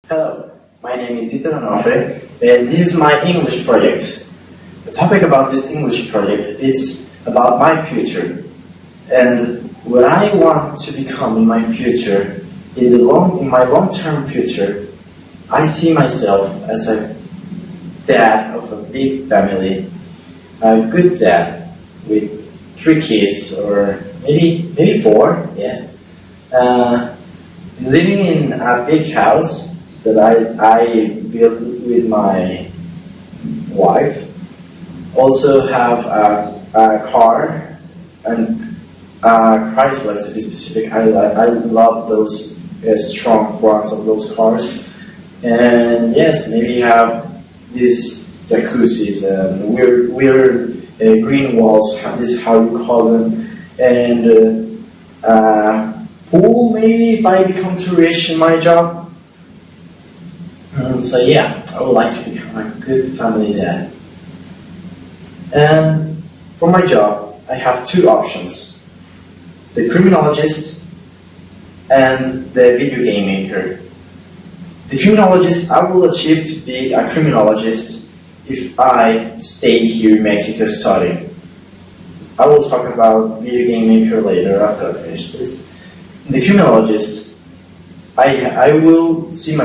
Hello, my name is Onofre, and this is my English project. The topic about this English project is about my future and what I want to become in my future. In my long-term future, I see myself as a dad of a big family, a good dad with 3 kids or maybe 4, yeah. Living in a big house that I built with my wife. Also have a car and Chrysler to be specific. I love those strong fronts of those cars. And yes, maybe have these jacuzzis and weird green walls. This is how you call them. And pool maybe if I become too rich in my job. So yeah, I would like to become a good family dad. And for my job, I have 2 options. The criminologist and the video game maker. The criminologist, I will achieve to be a criminologist if I stay here in Mexico studying. I will talk about video game maker later after I finish this. The criminologist, I see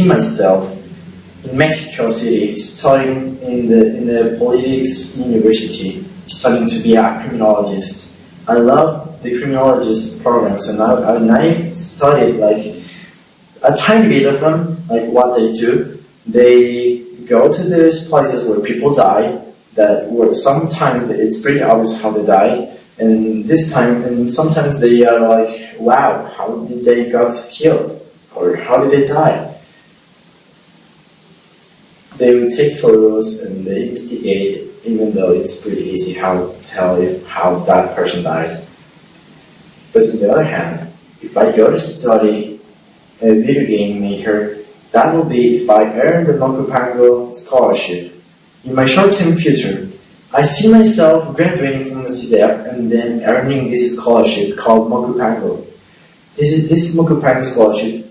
myself in Mexico City studying in the politics university, studying to be a criminologist. I love the criminologist programs, and I studied like a tiny bit of them, like what they do. They go to these places where people die, sometimes it's pretty obvious how they die, and sometimes they are like, wow, how did they got killed? Or how did they die? They will take photos and they investigate, even though it's pretty easy to tell how that person died. But on the other hand, if I go to study a video game maker, that will be if I earn the Mokupango scholarship. In my short-term future, I see myself graduating from the CDF and then earning this scholarship called Mokupango. This Mokupango scholarship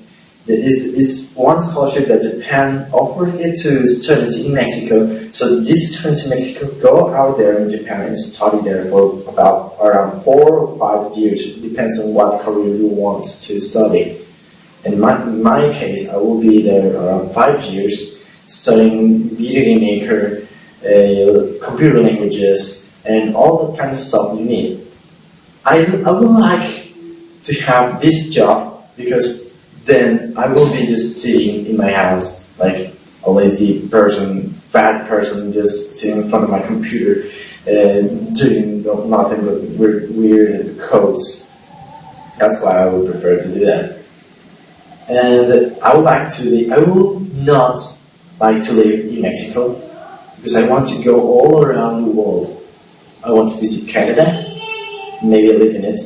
is one scholarship that Japan offers it to students in Mexico. So these students in Mexico go out there in Japan and study there for about around 4 or 5 years. It depends on what career you want to study. In my case, I will be there around 5 years studying video game maker, computer languages, and all the kind of stuff you need. I would like to have this job because then I will be just sitting in my house like a lazy person, fat person, just sitting in front of my computer and doing nothing but weird codes. That's why I would prefer to do that. And I would not like to live in Mexico because I want to go all around the world. I want to visit Canada, maybe live in it.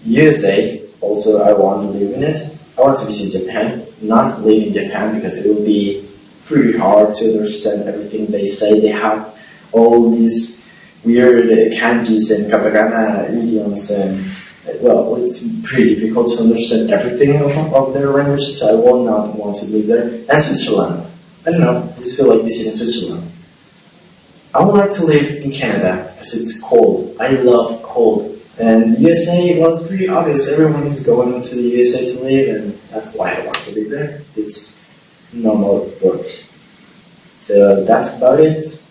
USA, also I want to live in it. I want to visit Japan, not live in Japan because it will be pretty hard to understand everything they say. They have all these weird kanjis and katakana idioms, and well, it's pretty difficult to understand everything of their language, so I will not want to live there. And Switzerland. I don't know, I just feel like visiting Switzerland. I would like to live in Canada because it's cold. I love cold. And USA was pretty obvious. Everyone is going to the USA to live, and that's why I want to live there. It's normal work. So that's about it.